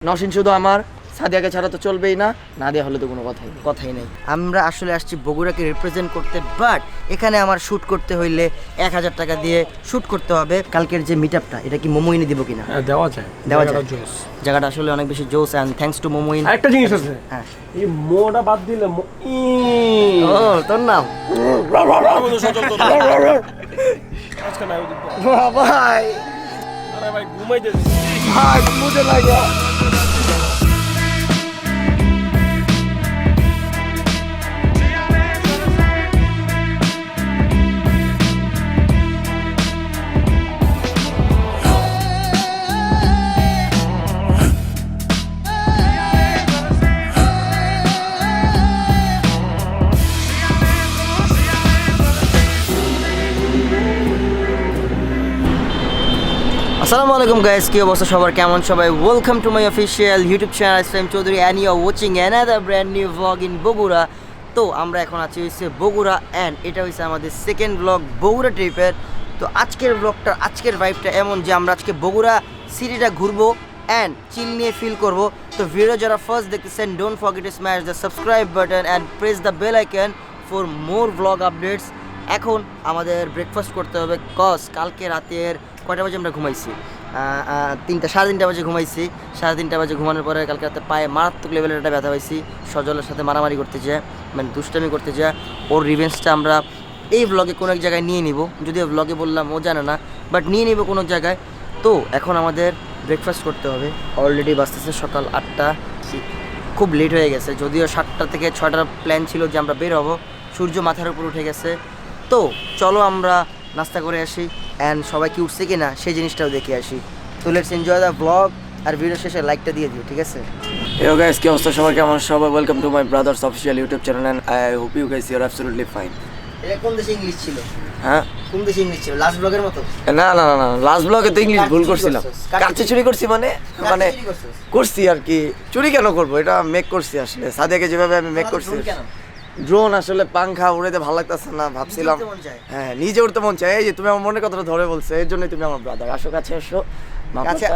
নওশিন শুধু আমার, সাদিয়াকে ছাড়া তো চলবেই না, নাদিয়া হলে তো কোনো কথাই নেই। আমরা আসলে আসছি বগুড়াকে রিপ্রেজেন্ট করতে, বাট এখানে আমার শ্যুট করতে হইলে 1000 টাকা দিয়ে শ্যুট করতে হবে। কালকের যে মিট আপটা, এটা কি মোমোইনে দিব কিনা? হ্যাঁ, দেওয়া যায়। জায়গাটা আসলে অনেক বেশি জোস, অ্যান্ড থ্যাঙ্কস টু মোমোইন। একটা জিনিস আছে, হ্যাঁ, এই মোটা বাদ দিলে ও তোর নাম ভাই, আরে ভাই ঘুমাইতে ভাই মুঝে লাগা। আসসালামু আলাইকুম গাইস, কি অবস্থা সবার, কেমন সবাই? Welcome to my official YouTube channel Islam Chowdhury and you are watching another brand new vlog in Bogura. তো আমরা এখন আছি হচ্ছে বগুড়া, অ্যান্ড এটা হচ্ছে আমাদের সেকেন্ড ব্লগ বগুড়া ট্রিপের। তো আজকের ব্লগটা, আজকের ভাইবটা এমন যে আমরা আজকে বগুড়া সিটিটা ঘুরবো অ্যান্ড চিল নিয়ে ফিল করবো। তো ভিডিও যারা ফার্স্ট দেখতেছেন, don't forget to smash the subscribe button and press the bell icon for more vlog updates. এখন আমাদের ব্রেকফাস্ট করতে হবে, কজ কালকে রাতের কয়টা বাজে আমরা ঘুমাইছি? 3:30 বাজে ঘুমাইছি। 3:30 বাজে ঘুমানোর পরে কালকে রাতে পায়ে মারাত্মক লেভেলের একটা ব্যথা পাইছি। সজলের সাথে মারামারি করতে যায়, মানে দুষ্টামি করতে যায়। ওর রিভেঞ্জটা আমরা এই ব্লগে কোনো এক জায়গায় নিয়ে নিব, যদিও ব্লগে বললাম ও জানে না, বাট নিয়ে নিব কোনো জায়গায়। তো এখন আমাদের ব্রেকফাস্ট করতে হবে। অলরেডি বাজতেছে সকাল 8টা, খুব লেট হয়ে গেছে। যদিও 7টা থেকে 6টার প্ল্যান ছিল যে আমরা বের হবো, সূর্য মাথার উপর উঠে গেছে। তো চলো আমরা নাস্তা করে আসি, অ্যান্ড সবাই কি উঠছে কি না সেই জিনিসটাও দেখে আসি। তো লেটস এনজয় দ্য ব্লগ, আর ভিডিও শেষে লাইকটা দিয়ে দিও, ঠিক আছে? Yo guys, কি অবস্থা সবার, কেমন সবাই? Welcome to my brother's official YouTube channel and I hope you guys you are absolutely fine. এটা কোন দেশে ইংলিশ ছিল? হ্যাঁ, কোন দেশে ইংলিশ ছিল? লাস্ট ব্লগের মতো? না না না না, লাস্ট ব্লগে তো ইংলিশ ভুল কার করছিলাম। চুরি করছিস? কারচে চুরি করছি মানে মানে চুরি করছিস? করছি আর কি। চুরি কেন করবো, এটা মেক করছি আসলে। সাদিয়াকে যেভাবে আমি মেক করছি, ড্রোন কেন? ড্রোন আসলে পাংখা উড়াইতে ভালো লাগতেছে না, ভাবছিলাম উড়তে মন চায়। হ্যাঁ নিজে উঠতে মন চায়। এই যে তুমি আমার মনের কথাটা ধরে বলছো, এর জন্যই তুমি আমার ব্রাদার। আসো কাছে এসো,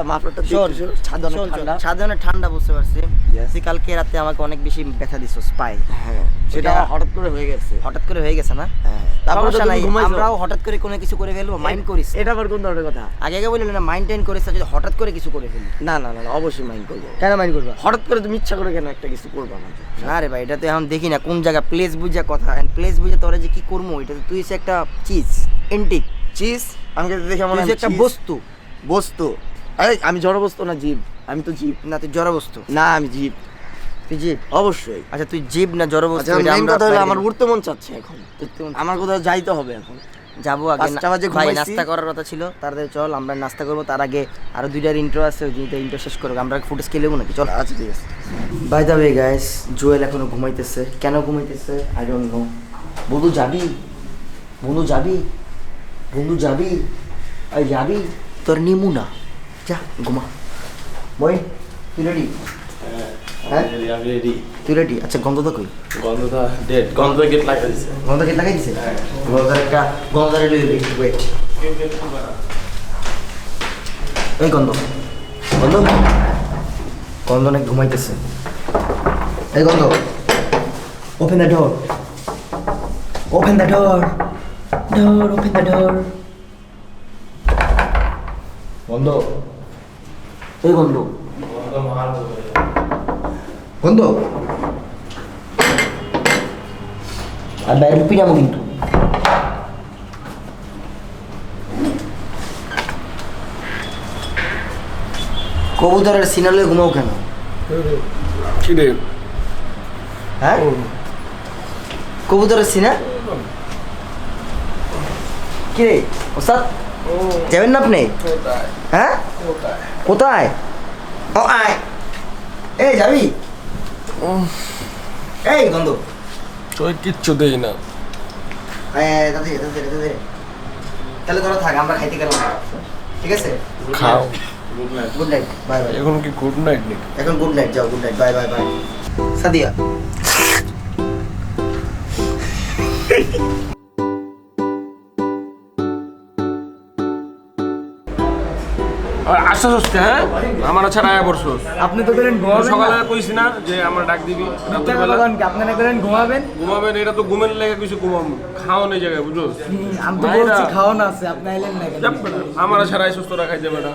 মাফলারটা শোন, দিয়ে ছাদ অনেক শোন, ঠান্ডা। ছাদে অনেক ঠান্ডা, বুঝতে পারছি। Yes. তুই কালকে রাতে আমাকে অনেক বেশি ব্যথা দিছিস পায়ে। হ্যাঁ, সেটা এটা- হঠাৎ করে হয়ে গেছে। হঠাৎ করে হয়ে গেছে না? হ্যাঁ, তারপরে সমস্যা নাই, ঘুমাইছো। আমরাও হঠাৎ করে কোনো কিছু করে ফেলবো, মাইন্ড করিস। এটা আবার কোন ধরনের কথা? আগে আগে বললি না মাইন্ড করিস, যদি হঠাৎ করে কিছু করে ফেলি। না না না না, অবশ্যই মাইন্ড করবো। কেন মাইন্ড করবা? হঠাৎ করে তুমি ইচ্ছা করে কেন একটা কিছু করবা না? না রে ভাই, এটা তো এখন দেখি না কোন জায়গা, প্লেস বুঝা কথা, এন্ড প্লেস বুঝে তোরা যে কি করবো, এটা তো তুই হচ্ছে একটা চিজ, এন্টিক চিজ আমাকে দেখে মনে তুই হয় হচ্ছে একটা cheese। বস্তু। বস্তু? আরে আমি জড় বস্তু না, জীব। আমি তো জীব না, তুই জড় বস্তু। না, আমি জীব। তুই জীব? অবশ্যই। আচ্ছা, তুই জীব না জড় বস্তু? আচ্ছা, এটা মেইন আমরা কথা হলো বাইরে আমার গেলাম। উঠতে মন চাচ্ছে এখন। আমার কোথাও যাইতে হবে এখন। যাবো আগে 5টা বাজে ভাই, ঘুমাইছি। নাস্তা করার কথা ছিল, তাড়াতাড়ি চল আমরা নাস্তা করবো। তার আগে আরো 2টার ইন্ট্রো আছে, ওই ইন্ট্রো শেষ করবো। আমরা ফুটেজ কে নেবো নাকি? চল। আচ্ছা ঠিক আছে। By the way guys, Jewel এখনো ঘুমাইতেছে। কেন ঘুমাইতেছে আই ডোন্ট নো। বন্ধু যাবি? বন্ধু যাবি? বন্ধু যাবি? এই যাবি? তোর নিমু না, যা ঘুমা। বই, তুই রেডি? হ্যাঁ তুই রেডি? আচ্ছা, গন্ধটা কই? গন্ধটা ডেড, গন্ধ গেট লাগাই দিছে। গন্ধ কেটে লাগাই দিছে? গন্ধটার একটা গন্ধটা লই ওয়েট। এই গন্ধ, গন্ধ, গন্ধ নাকি ঘুমাইতেছে। এই গন্ধ, open the door, open the door, door, open the door. গন্ধ, এই গন্ধ, গন্ধ। আর বাইরে পিটামো কিন্তু। কবুতরের সিনালে ঘুমাও কেন? কি রে? হ্যাঁ, কবুতরের সিনা? কি রে ওস্তাদ, যাবেন না আপনি? হ্যাঁ, কোথায়? ও আয়, এই যাবি? এই গন্ধ, তুই কিচ্ছু দেই না। তাহলে তোরা থাক, আমরা খাইতে গেলাম, ঠিক আছে? খাও। Good night, bye bye. এখন কি গুড নাইট নাকি? এখন গুড নাইট, যাও, good night, bye bye bye. Sadia, আসো আসছস হ্যাঁ আমার ছাড়া আয়া বসছস আপনি তো করেন ঘুমাবেন সকালে কইছি না যে আমার ডাক দিবি রাতের বেলা আপনারা করেন ঘুমাবেন ঘুমাবেন এটা তো ঘুমের লেগে কিছু ঘুমাবো খাওয়া নেই জায়গায় বুঝছস আমি তো বলছি খাওয়ানো আছে আপনি আইলেন না কেন? আমার ছাড়া সুস্থ রাখাই যাবে না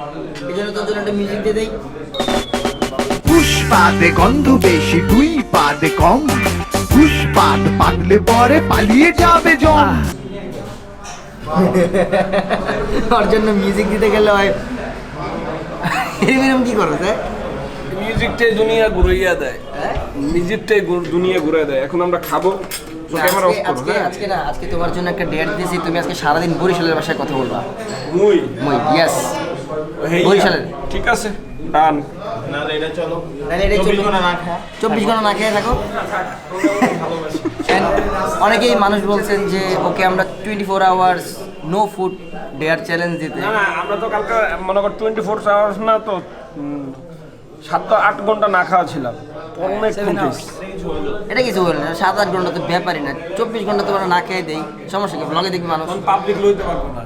এই জন্য তোর জন্য একটা মিউজিক দিয়ে দেই। পুষ্পাতে গন্ধ বেশি দুই পাতে কম পুষ্পাত পাতলে পরে পালিয়ে যাবে জম ওর জন্য মিউজিক দিতে গেলে হয় এরকম কি করো স্যার? মিউজিকটাই দুনিয়া ঘুরাইয়া দেয় মিউজিকটাই দুনিয়া ঘুরাই দেয় এখন আমরা খাবো ক্যামেরা অফ করো আজকে আজকে না আজকে তোমার জন্য একটা ডেট দিয়েছি, তুমি আজকে সারাদিন বরিশালের ভাষায় কথা বলবা। মুই মই ইয়েস হেই বরিশালের। ঠিক আছে ডান তাহলে এটা 24 ঘন্টা না খেয়ে থাকো। And অনেকেই মানুষ বলছেন যে ওকে আমরা 24 hours no food dare challenge দিতে। না আমরা তো কালকে মনে কর 24 আওয়ার্স না তো 7-8 ঘন্টা না খাওয়া ছিলাম অনেক ফুটেজ এটা কিছু বলে না, 7-8 ঘন্টা তো ব্যাপারই না, 24 ঘন্টা তো আমরা না খেয়ে দেই, সমস্যা কি? ব্লগে দেখবি মানুষ। পাবলিক লইতে পারবো না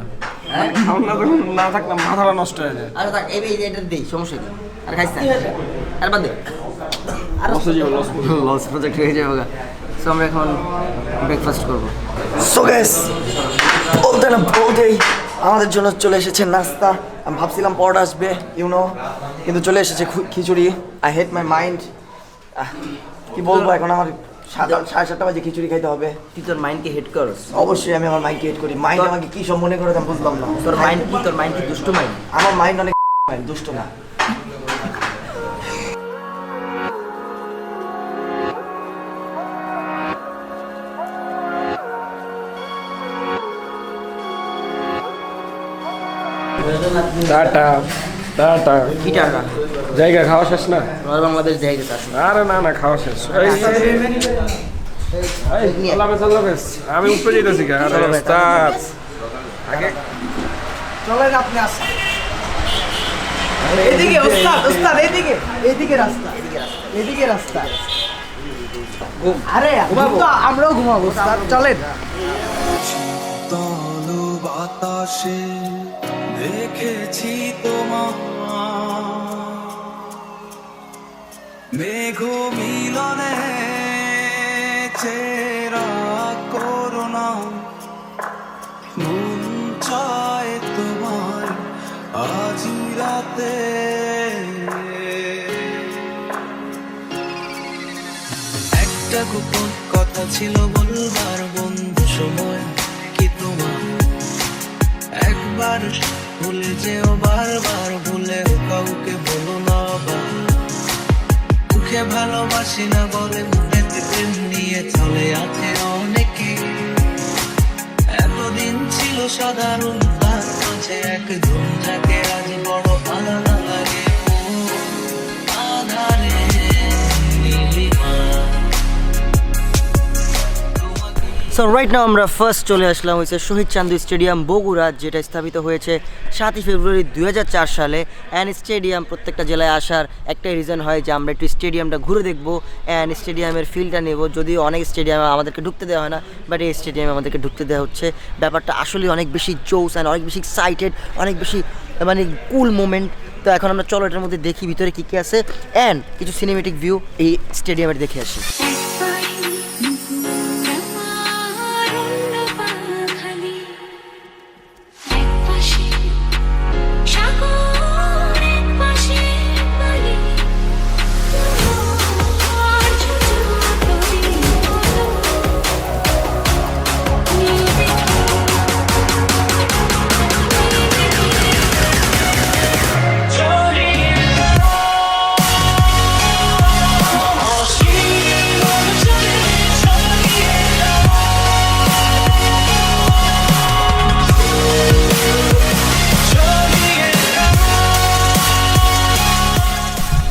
আমরা যখন না থাকতাম মাথাটা নষ্ট হয়ে যায় আর থাক এই যে এটা দেই, সমস্যা কি? আর খাইছ না আর বাদ দে, আর লস প্রজেক্ট হয়ে যাবে। সো আমরা এখন ব্রেকফাস্ট করব। সো গাইস বলতে না বলতেই আমাদের জন্য চলে এসেছে নাস্তা। আমি ভাবছিলাম পরোটা আসবে কিন্তু চলে এসেছে খিচুড়ি। I hate my mind. কি বলবো এখন, আমার 7:30 বাজে খিচুড়ি খাইতে হবে। তুই তোর মাইন্ডকে হেড করস? অবশ্যই আমি আমার মাইন্ডকে হেট করি। মাইন্ড আমাকে কি সব মনে করে আমি বুঝলাম না। তোর মাইন্ড কি দুষ্ট মাইন্ড? আমার মাইন্ড অনেক দুষ্ট না। টাটা টাটা কি টাকা? জায়গা খাওয়া শেষ না নর্থ বাংলাদেশ দেখাই যেতে আসে। আরে না খাওয়া শেষ আল্লাহ হাফেজ। আমি উপরে যেতেছি আরে ওস্তাদ আগে চলেন আপনি আসেন এদিকে ওস্তাদ এদিকে রাস্তা আরে তো আমরাও ঘুমাবো ওস্তাদ, চলেন। তলু বাতাসে দেখেছি তোমার মেঘ মিলনে চেরা করুণা মন চায় তোমার আজি রাতে একটা গোপন কথা ছিল বলবার বন্ধু সময় কি তোমার একবার ভুলে যেও বারবার ভুলেও কাউকে বলো না মুখে ভালোবাসি না বলে মনেতে প্রেম নিয়ে চলে আছে অনেকে এতদিন ছিল সাধারণ তার মাঝে একজন যাকে আজ বড় আলাদা লাগে আধারে নীলিমা। সো রাইট নাও আমরা ফার্স্ট চলে আসলাম হচ্ছে শহীদ চান্দু স্টেডিয়াম বগুড়া, যেটা স্থাপিত হয়েছে 7ই ফেব্রুয়ারি 2004 সালে। অ্যান্ড স্টেডিয়াম প্রত্যেকটা জেলায় আসার একটাই রিজন হয় যে আমরা একটু স্টেডিয়ামটা ঘুরে দেখবো অ্যান্ড স্টেডিয়ামের ফিলটা নেব। যদিও অনেক স্টেডিয়ামে আমাদেরকে ঢুকতে দেওয়া হয় না, বাট এই স্টেডিয়ামে আমাদেরকে ঢুকতে দেওয়া হচ্ছে। ব্যাপারটা আসলে অনেক বেশি জোস অ্যান্ড অনেক বেশি এক্সাইটেড, অনেক বেশি মানে কুল মোমেন্ট। তো এখন আমরা চলো এটার মধ্যে দেখি ভিতরে কী কী আছে অ্যান্ড কিছু সিনেমেটিক ভিউ এই স্টেডিয়ামের দেখে আসি।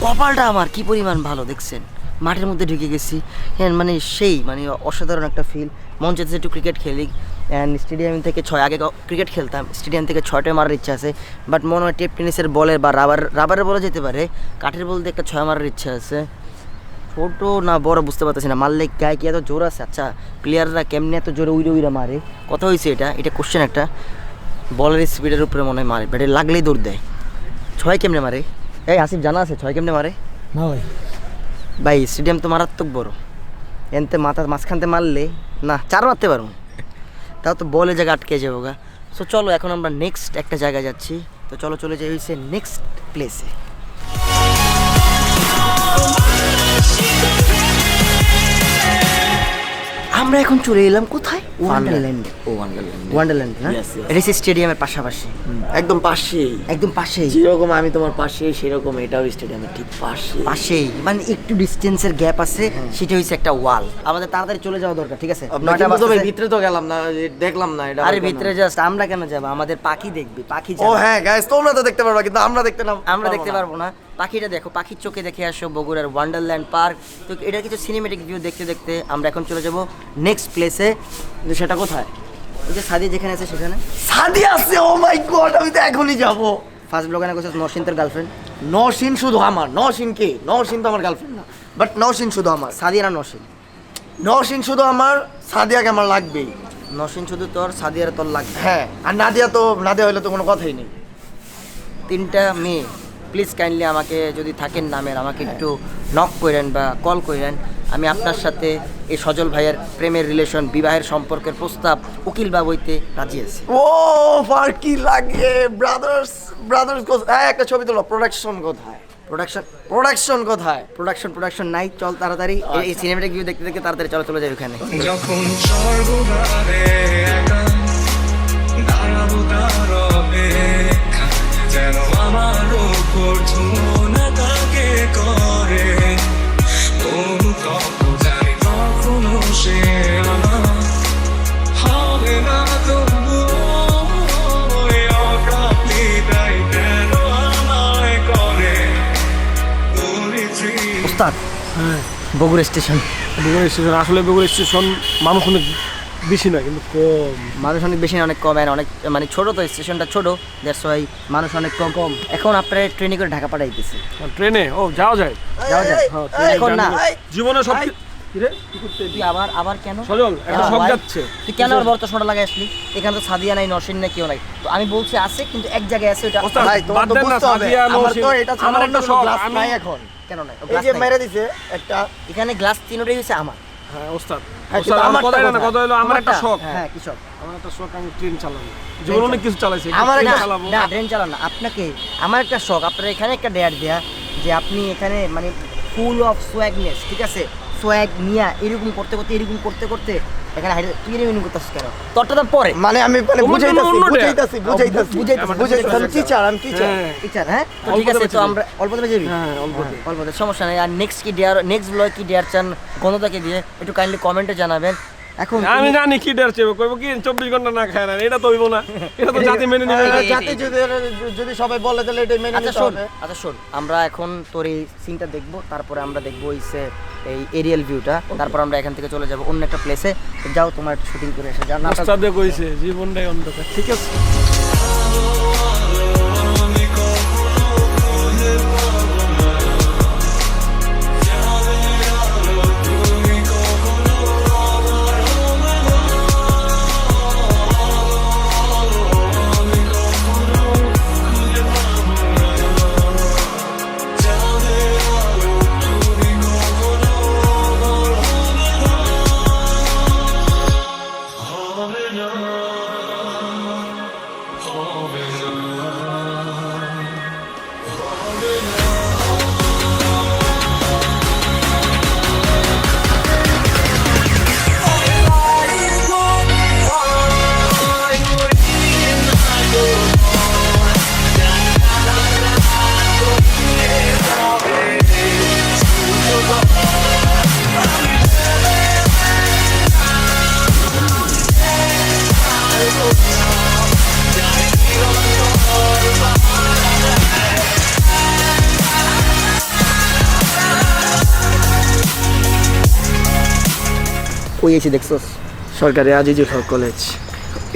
কপালটা আমার কি পরিমাণ ভালো দেখছেন, মাঠের মধ্যে ঢুকে গেছি। হ্যাঁ মানে সেই মানে অসাধারণ একটা ফিল। মন চাইছে একটু ক্রিকেট খেলি অ্যান্ড স্টেডিয়াম থেকে আগে ক্রিকেট খেলতাম, স্টেডিয়াম থেকে 6টা মারার ইচ্ছা আছে, বাট মনে হয় টেপ টেনিসের বলের বা রাবারের বলে যেতে পারে, কাঠের বল দিয়ে একটা 6 মারার ইচ্ছা আছে। ছোটো না বড় বুঝতে পারতেছি না, মারলে গায়ে কি এত জোর আছে? আচ্ছা প্লেয়াররা কেমনি এত জোরে উইরা মারে, কথা হয়েছে এটা কোশ্চেন একটা। বলের স্পিডের উপরে মনে হয় মারে, ব্যাটে লাগলেই দৌড় দেয়। ছয় কেমনে মারে? এই আসিফ জানা আছে ছয় কেমনে মারে? না ভাই ভাই স্টেডিয়াম তো মারাত্মক বড়, এনতে মাথা মাঝখানতে মারলে না 4 মারতে পারবো, তাও তো বলে জায়গা আটকে যাবো গা। সো চলো এখন আমরা নেক্সট একটা জায়গায় যাচ্ছি, তো চলো চলে যাই হচ্ছে নেক্সট প্লেসে। আমরা এখন চলে এলাম কোথায়? ওয়ান্ডারল্যান্ড। ও ওয়ান্ডারল্যান্ড। ওয়ান্ডারল্যান্ড না, Yes, yes. এটা হচ্ছে স্টেডিয়ামের পাশাপাশি, একদম পাশেই, একদম পাশেই যেরকম আমি তোমার পাশে সেরকম এটাও স্টেডিয়ামের ঠিক পাশে। পাশেই, মানে একটু ডিস্টেন্সের গ্যাপ আছে, সেটা হচ্ছে একটা ওয়াল। আমাদের তাড়াতাড়ি চলে যাওয়া দরকার, ঠিক আছে? আপনাকে 9টা তো ভাই বাজতেছে। ভিতরে তো গেলাম না, দেখলাম না এটা। আরে ভিতরে জাস্ট আমরা কেন যাব? আমাদের পাখি দেখবি, পাখি ও যাবে। হ্যাঁ গাইস, তোমরা তো দেখতে পারবা কিন্তু আমরা দেখতে না, আমরা দেখতে পারবো না। পাখিটা দেখো, পাখির চোখে দেখে আসো বগুড়ার ওয়ান্ডারল্যান্ড পার্ক। তো এটা কিছু সিনেমেটিক ভিউ দেখতে দেখতে আমরা এখন চলে যাব নেক্সট প্লেসে। সেটা কোথায়? ওই যে সাদি যেখানে আছে সেখানে সাদি আছে। ও মাই গড, আমি তো এখনই যাব। ফার্স্ট ব্লগে না কোথাও নরসিন তোর গার্লফ্রেন্ড? নওশিন শুধু আমার। নওশিন কে? নওশিন তো আমার গার্লফ্রেন্ড না, বাট নওশিন শুধু আমার। সাদিয়া না নরসিন? নওশিন শুধু আমার, সাদিয়াকে আমার লাগবেই। নরসিন শুধু তোর, সাদিয়ার তোর লাগবে। হ্যাঁ, আর নাদিয়া তো, নাদিয়া হইলে তো কোনো কথাই নেই। 3টা মেয়ে প্লিজ কাইন্ডলি আমাকে যদি থাকেন নামের, আমাকে একটু নক করেন বা কল করেন। আমি আপনার সাথে এই সজল ভাইয়ের প্রেমের রিলেশন, বিবাহের সম্পর্কের প্রস্তাব উকিল বাবুইতে রাজি আছি। ও ফার কি লাগে ব্রাদার্স, ব্রাদার্স হ্যাঁ একটা ছবি তোলো। প্রোডাকশন কোথায়? প্রোডাকশন প্রোডাকশন কোথায়? প্রোডাকশন নাই, চল তাড়াতাড়ি এই সিনেমাটিক ভিউ দেখতে দেখতে তাড়াতাড়ি চলে যাই ওখানে। যখন স্বর্গদ্বারে একা দাঁড়াবো তার অপেক্ষায়, যেন আমার ওপর ধুনা তাকে করে অনুতপ্ত, জানি কখনো সে আমার হবে না। তবুও এই অপ্রাপ্তিটাই কেন আমায় করে পরিচিত। ওস্তাদ, বগুড়া স্টেশন। বগুড়া স্টেশন, আসলে বগুড়া স্টেশন মানুষ অনেক বেশি না কিন্তু কম। মানুষ অনেক বেশি না, অনেক কম, আর অনেক মানে ছোট, তো স্টেশনটা ছোট, দ্যাটস ওয়াই মানুষ অনেক কম কম। এখন আপনারা ট্রেনে করে ঢাকা পাঠাইতেছে। ট্রেনে ও যাওয়া যায়, যাওয়া যায় হ্যাঁ, ট্রেনে এখন না। জার্নি- জীবনে সব কি রে কি করতে তুই আবার কেন সজল একটা কেন শখ ভাই? যাচ্ছে। তুই কেন আর বর্ত শোনা লাগে আসলি? এখানে তো সাদিয়া নাই, নরসিন নাই, কেউ নাই। তো আমি বলছি আছে, কিন্তু এক জায়গায় আছে, ওটা ওস্তাদ, ভাই, তোমার বাদ তো দেন না, বুঝতে হবে। সাদিয়া, আমার নওশিন। তো এটা ছাড়া আমার অন্য একটা কোনো শখ, গ্লাস আমি নাই এখন। কেন নাই? ও এই glass যে নাই। মেরে দিছে একটা। এখানে গ্লাস তিনটাই হচ্ছে আমার। হ্যাঁ ওস্তাদ, হ্যাঁ, ওস্তাদ, কিন্তু আমার আমারটা কথা না, কোথায়? কথা হলো আমার একটা শখ। হ্যাঁ, কি শখ? আমার একটা শখ, আমি ট্রেন চালাবো। জীবনে অনেক কিছু চালাইছি, আমার ট্রেন একটা- চালাবো। না, ট্রেন চালান না আপনাকে। আমার একটা শখ, আপনার এখানে একটা ডেয়ার দেয়া যে আপনি এখানে মানে ফুল অফ সোয়াগনেস, ঠিক আছে? সোয়াগ নিয়া এরকম করতে করতে এখানে হাইডে। তুই এরকম করতেছিস কেন? তোরটা তো পরে মানে আমি মানে তোমার জন্য বুঝাইতাছি অন্যটা। বুঝাইতাছি আমি টিচার, আমি টিচার। হ্যাঁ, টিচার। হ্যাঁ, তো অল্প ঠিক আছে, দেবে তো আমরা অল্প দেবে যাবি। হ্যাঁ, অল্পতে। অল্পতে সমস্যা নেই। আর নেক্সট কি ডেয়ার, নেক্সট ব্লগ কি ডেয়ার চান গণতাকে দিয়ে একটু কাইন্ডলি কমেন্টে জানাবেন। এখন আমি জানি কি ডের চেয়ে কইব কি 24 ঘন্টা না খায় না, এটা তো হইব না, এটা তো জাতি মেনে নেবে না। জাতি যদি সবাই বলে তাহলে এটা মেনে আচ্ছা নিতে শোন, হবে। আচ্ছা শোন, আমরা এখন তোর এই সিনটা দেখবো, তারপরে আমরা দেখবো হইছে এই এরিয়াল ভিউটা, তারপর আমরা এখান থেকে চলে যাব অন্য একটা প্লেসে। যাও তোমার শুটিং করে এসে যাও। নাটক ওস্তাদে কইছে জীবনটাই অন্ধকার, ঠিক আছে? কই এসে দেখছস? সরকারি আজিজুল হক কলেজ,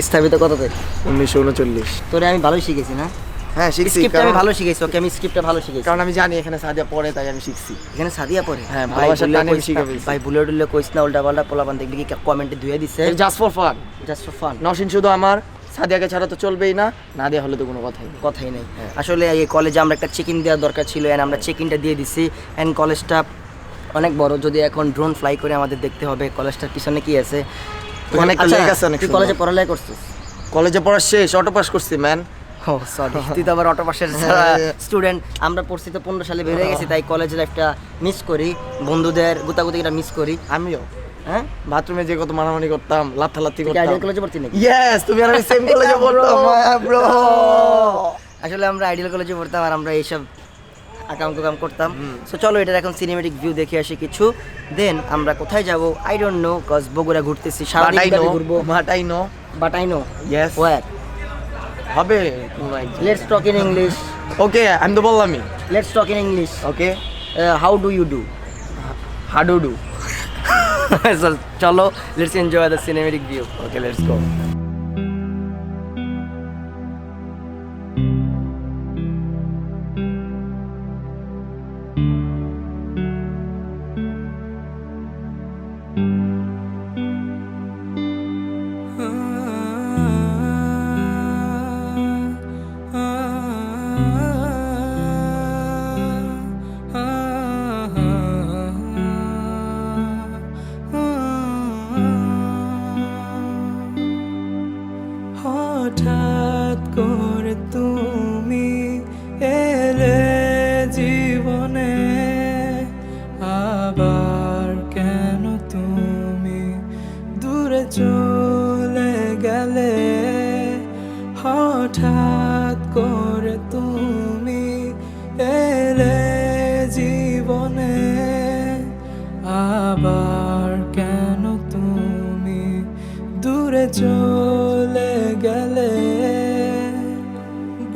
স্থাপিত কততে? 1939। তোরে আমি ভালোই শিখেছি না? হ্যাঁ শিখছি, স্ক্রিপ্টটা আমি কারণ- ভালো শিখেছি, ওকে আমি স্ক্রিপ্টটা ভালো শিখেছি। কারণ আমি জানি এখানে সাদিয়া পড়ে, তাই আমি শিখছি। এখানে সাদিয়া পড়ে? হ্যাঁ, ভাই, ভালোবাসার বুলে টানে কইস শিখে না, ফেলছি। ভাই বুলে টুলে কইস না, উল্টা পাল্টা পোলাপান দেখবি কি কমেন্টে ধুয়ে দিছে। Just for fun. Just for fun. Nowshin শুধু আমার, সাদিয়াকে ছাড়া তো চলবেই না, নাদিয়া হলে তো কোনো কথাই নেই। কথাই নেই। আসলে এই কলেজে আমরা একটা চেক ইন দেওয়ার দরকার ছিল, অ্যান্ড আমরা চেক ইনটা দিয়ে দিছি। অ্যান্ড কলেজটা অনেক বড়, যদি এখন ড্রোন ফ্লাই করে আমাদের দেখতে হবে কলেজটার পিছনে কি আছে। ওখানে একটা আচ্ছা, লেক আছে অনেক তুই সুন্দর। কলেজে পড়ালেখা করছিস? কলেজে পড়া শেষ, অটো পাস করছি ম্যান। ও সরি, তুই তো আবার অটো পাসের স্টুডেন্ট। আমরা পড়ছি তো 15 সালে বের হয়ে গেছি, তাই কলেজ লাইফটা মিস করি, বন্ধুদের গুতাগুতিটা মিস করি। আমিও হ্যাঁ, বাথরুমে যে কত মারামারি করতাম, লাথালাথি তুই করতাম। আইডিয়াল কলেজে পড়তি নাকি? ইয়েস, তুমি আর আমি সেম কলেজে পড়তাম ব্রো। আসলে আমরা আইডিয়াল কলেজে পড়তাম আর আমরা এইসব আকাম কুকাম করতাম। সো চলো এটার এখন সিনেমেটিক ভিউ দেখে আসি কিছু, দেন আমরা কোথায় যাব I don't know, cause Bogura ঘুরতেছি, সারাদিন ব্যাপী ঘুরবো। মাটাই no. But I know Yes. Where. হবে। Let's talk in English, okay, আমি তো বললামই। Let's talk in English. Okay, how do you do? হাডুডু। চলো let's enjoy the cinematic view. Okay, let's go. হঠাৎ করে তুমি এলে জীবনে, আবার কেন তুমি দূরে চলে গেলে? হঠাৎ করে তুমি এলে জীবনে, আবার কেন তুমি দূরে চলে গেলে?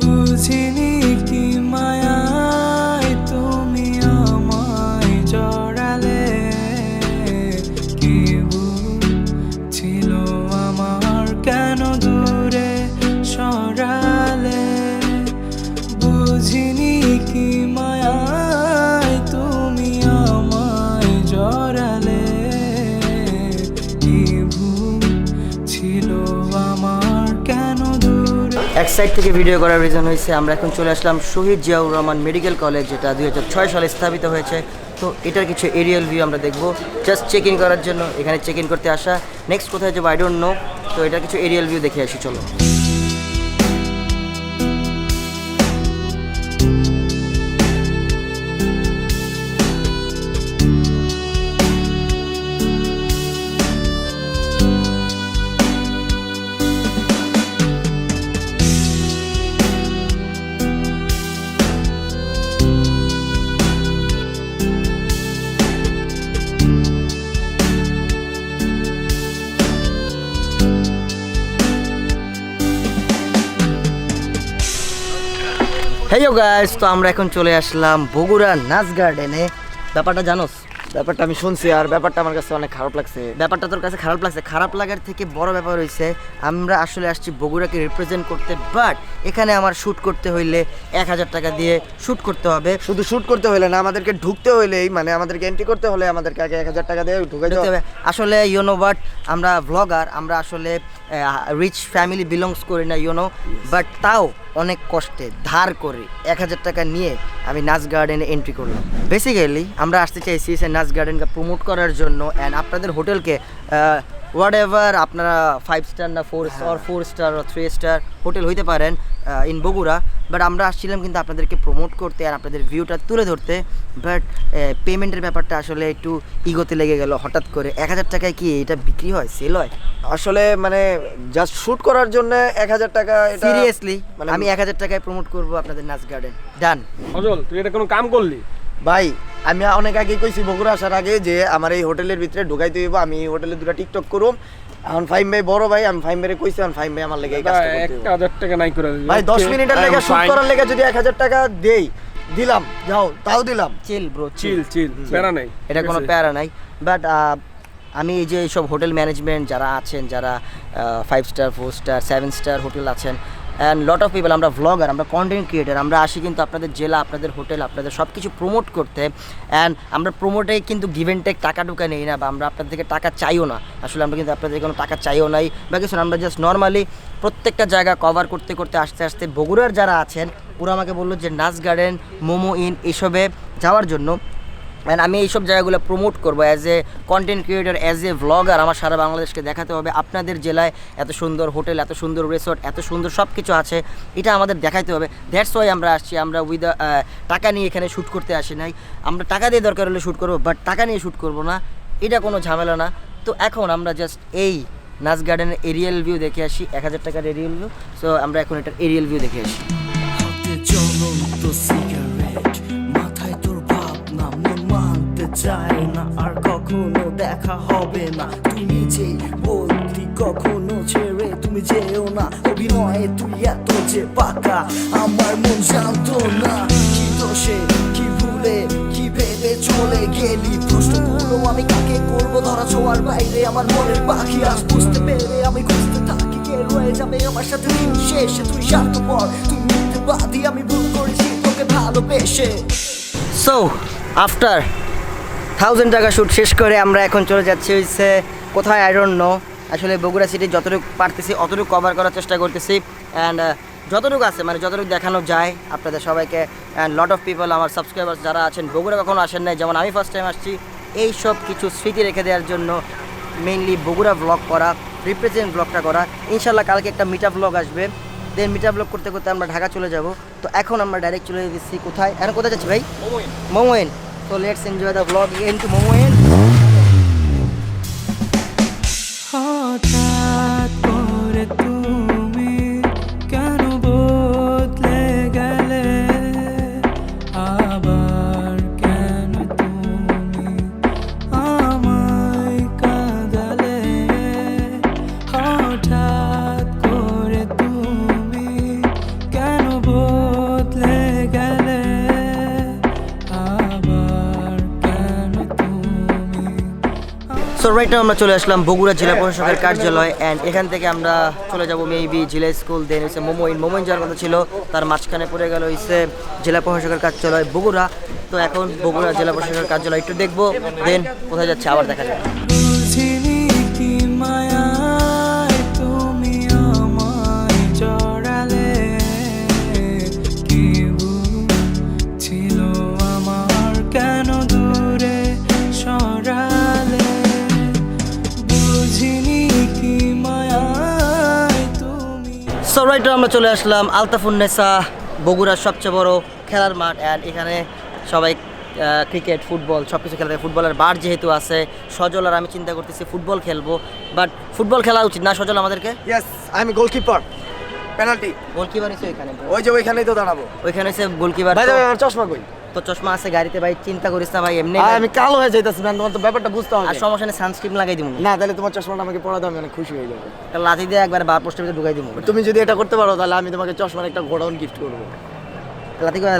বুঝিনি কি মায়ায় তুমি আমায় জড়ালে, কি ভুল ছিল আমার কেন দূরে সরালে? বুঝিনি কি মায়ায় তুমি আমায় জড়ালে, কি ভুল ছিল আমার কেন দূরে? এক সাইড থেকে ভিডিও করার রিজন হয়েছে আমরা এখন চলে আসলাম শহীদ জিয়াউর রহমান মেডিকেল কলেজ, যেটা 2006 সালে স্থাপিত হয়েছে। তো এটার কিছু এরিয়াল ভিউ আমরা দেখবো, জাস্ট চেক ইন করার জন্য এখানে চেক ইন করতে আসা। নেক্সট কোথায় যাবো আই ডোন্ট নো, তো এটার কিছু এরিয়াল ভিউ দেখে আসি চলো। হেইও গাইস, তো আমরা এখন চলে আসলাম বগুড়া নাচ গার্ডেনে। ব্যাপারটা জানোস? ব্যাপারটা আমি শুনছি, আর ব্যাপারটা আমার কাছে অনেক খারাপ লাগছে। ব্যাপারটা তোর কাছে খারাপ লাগছে? খারাপ লাগার থেকে বড় ব্যাপার হয়েছে আমরা আসলে আসছি বগুড়াকে রিপ্রেজেন্ট করতে, বাট এখানে আমার শ্যুট করতে হইলে 1000 টাকা দিয়ে শ্যুট করতে হবে। শুধু শুট করতে হইলে না, আমাদেরকে ঢুকতে হইলেই, মানে আমাদেরকে এন্ট্রি করতে হলে আমাদেরকে আগে 1000 টাকা দিয়ে ঢুকে ঢুকতে হবে। আসলে ইউনো বাট আমরা ভ্লগার, আমরা আসলে রিচ ফ্যামিলি বিলংস করি না ইউনো, বাট তাও অনেক কষ্টে ধার করে 1000 টাকা নিয়ে আমি নাচ গার্ডেনে এন্ট্রি করলাম। বেসিক্যালি আমরা আসতে চাইছি সে নাচ গার্ডেনকে প্রমোট করার জন্য, অ্যান্ড আপনাদের হোটেলকে হোয়াট এভার আপনারা 5 স্টার না 4 স্টার বা 3 স্টার হোটেল হইতে পারেন ইন বগুড়া, বাট আমরা আসছিলাম কিন্তু আপনাদেরকে প্রমোট করতে আর আপনাদের ভিউটা তুলে ধরতে। বাট পেমেন্টের ব্যাপারটা আসলে একটু ইগোতে লেগে গেল হঠাৎ করে। 1000 টাকায় কি এটা বিক্রি হয়, সেল হয়? আসলে মানে জাস্ট শুট করার জন্য 1000 টাকা, এটা সিরিয়াসলি মানে আমি 1000 টাকায় প্রমোট করব আপনাদের নাচ গার্ডেন। ডান। অজল, তুই এটা কোনো কাম করলি? ভাই আমি অনেক আগে কইছি বগুড়া আসার আগে যে আমার এই হোটেলের ভিতরে ঢুকাইতে হইব, আমি এই হোটেলে দুটো টিকটক করুম। এখন ফাইম ভাই বড় ভাই, আমি ফাইম ভাইরে কইছি, এখন ফাইম ভাই আমার লেগে এই কাজটা করতে হইব। 1000 টাকা নাই করে দিবি। ভাই 10 মিনিটের লেগে শুট করার লেগে যদি 1000 টাকা দেই, দিলাম, যাও তাও দিলাম। চিল ব্রো, চিল চিল, প্যারা নাই, এটা কোনো প্যারা নাই। বাট আমি এই যে সব হোটেল ম্যানেজমেন্ট যারা আছেন, যারা 5 স্টার 4 স্টার 7 স্টার হোটেল আছেন, অ্যান্ড লট অফ পিপল, আমরা ভ্লগার, আমরা কন্টেন্ট ক্রিয়েটার, আমরা আসি কিন্তু আপনাদের জেলা, আপনাদের হোটেল, আপনাদের সব কিছু প্রমোট করতে। অ্যান্ড আমরা প্রমোটে কিন্তু গিভ অ্যান্ড টেক, টাকা টুকা নেই না, বা আমরা আপনাদের থেকে টাকা চাইও না। আসলে আমরা কিন্তু আপনাদের কোনো টাকা চাইও নাই বা কিছু না, আমরা জাস্ট নর্মালি প্রত্যেকটা জায়গা কভার করতে করতে আস্তে আস্তে বগুড়ার যারা আছেন ওরা আমাকে বললো যে নাচ গার্ডেন, মোমো ইন এইসবে যাওয়ার জন্য। অ্যান্ড আমি এইসব জায়গাগুলো প্রমোট করবো as a content creator, as a vlogger. আমার সারা বাংলাদেশকে দেখাতে হবে আপনাদের জেলায় এত সুন্দর হোটেল, এত সুন্দর রিসোর্ট, এত সুন্দর সব কিছু আছে, এটা আমাদের দেখাতে হবে। দ্যাটস ওয়াই আমরা আসছি। আমরা উইথ টাকা নিয়ে এখানে শ্যুট করতে আসি নাই। আমরা টাকা দিয়ে দরকার হলে শ্যুট করবো, বাট টাকা নিয়ে শ্যুট করবো না, এটা কোনো ঝামেলা না। তো এখন আমরা জাস্ট এই নাচ গার্ডেনের এরিয়াল ভিউ দেখে আসি, 1000 টাকার এরিয়াল ভিউ। সো আমরা এখন এটার এরিয়াল ভিউ দেখে আসি। হাতে জ্বলন্ত সিগারেট, মাথায় তোর ভাবনা, মন মানতে চায় না আর কখনো দেখা হবে না। তুই নিজেই বলতি কখনো ছেড়ে তুমি যেও না, অভিনয়ে তুই এত যে পাকা, আমার মন জানতো না কি দোষে, কি ভুলে, কি ভেবে চলে গেলি। প্রশ্নগুলো আমি কাকে করবো ধরা ছোঁয়ার বাইরে, আমার মনের পাখি আজ বুঝতে পেরে আমি খুঁজতে থাকি কে রয়ে যাবে আমার সাথে দিন শেষে। তুই স্বার্থপর, তুই মিথ্যেবাদী, আমি ভুল করেছি তোকে ভালোবেসে। সো আফটার 1000 টাকা শ্যুট শেষ করে আমরা এখন চলে যাচ্ছি হচ্ছে কোথায়, আই ডোন্ট নো। আসলে বগুড়া সিটি যতটুকু পারতেছি অতটুকু কভার করার চেষ্টা করতেছি। অ্যান্ড যতটুকু আছে মানে যতটুকু দেখানো যায় আপনাদের সবাইকে। অ্যান্ড লট অফ পিপল, আমার সাবস্ক্রাইবার্স যারা আছেন বগুড়া কখনো আসেন নাই, যেমন আমি ফার্স্ট টাইম আসছি, এই সব কিছু স্মৃতি রেখে দেওয়ার জন্য মেইনলি বগুড়া ব্লগ করা, রিপ্রেজেন্ট ব্লগটা করা। ইনশাল্লাহ কালকে একটা মিট আপ ব্লগ আসবে, দেন মিট আপ ব্লগ করতে করতে আমরা ঢাকা চলে যাব। তো এখন আমরা ডাইরেক্ট চলে যাচ্ছি কোথায়, এখন কোথায় যাচ্ছি ভাই? মোমোইন। তো let's enjoy the blog into মোমোইন। হঠাৎ করে তুমি কেন বদলে গেলে, আবার কেন তুমি আমায় কাঁদালে। হঠাৎ করে তুমি কেন বদলে গেলে, আবার কেন তুমি। সো রাইট নাও আমরা চলে আসলাম বগুড়া জেলা প্রশাসকের কার্যালয়। অ্যান্ড এখান থেকে আমরা চলে যাব মেবি জেলা স্কুল, দেন হচ্ছে মোমোইন। মোমোইন যাওয়ার কথা ছিল, তার মাঝখানে পড়ে গেল হচ্ছে জেলা প্রশাসকের কার্যালয় বগুড়া। তো এখন বগুড়া জেলা প্রশাসকের কার্যালয় একটু দেখবো, দেন কোথায় যাচ্ছে আবার দেখা যাবে। বুঝিনি কি মায়ায় তুমি আমায় জড়ালে, কি ছিল আমার কেন দূরে সরালে। বুঝিনি কি মায়ায় তুমি। সো রাইট নাও আমরা চলে আসলাম আলতাফুন্নেসা, বগুড়ার সবচেয়ে বড় খেলার মাঠ। অ্যান্ড এখানে সবাই ক্রিকেট, ফুটবল সব কিছু খেলা থাকে। ফুটবলের বার যেহেতু আছে, সজল আর আমি চিন্তা করতেছি ফুটবল খেলবো, বাট ফুটবল খেলা উচিত না সজল আমাদেরকে? Yes, I am goalkeeper, penalty. Goalkeeper হিসেবে ওইখানে, ওই যে ওইখানেই তো দাঁড়াবো। ওইখানে হচ্ছে গোলকিপার। ভাই আমার চশমা কই? তো চশমা আছে গাড়িতে ভাই, চিন্তা করিস না ভাই, এমনি আমি কালো হয়ে যাইতাছি না, তোমার তো ব্যাপারটা বুঝতে হবে। আর সমস্যা নেই, সানস্ক্রিন লাগাই দিব না তাহলে তোমার চশমাটা আমাকে পড়া দাও, আমি অনেক খুশি হয়ে যাবো। লাথি দিয়ে একবার বার পোস্টের ভিতরে ঢুকাই দিব। তুমি যদি এটা করতে পারো তাহলে আমি তোমাকে চশমার একটা গোডাউন গিফট করবো।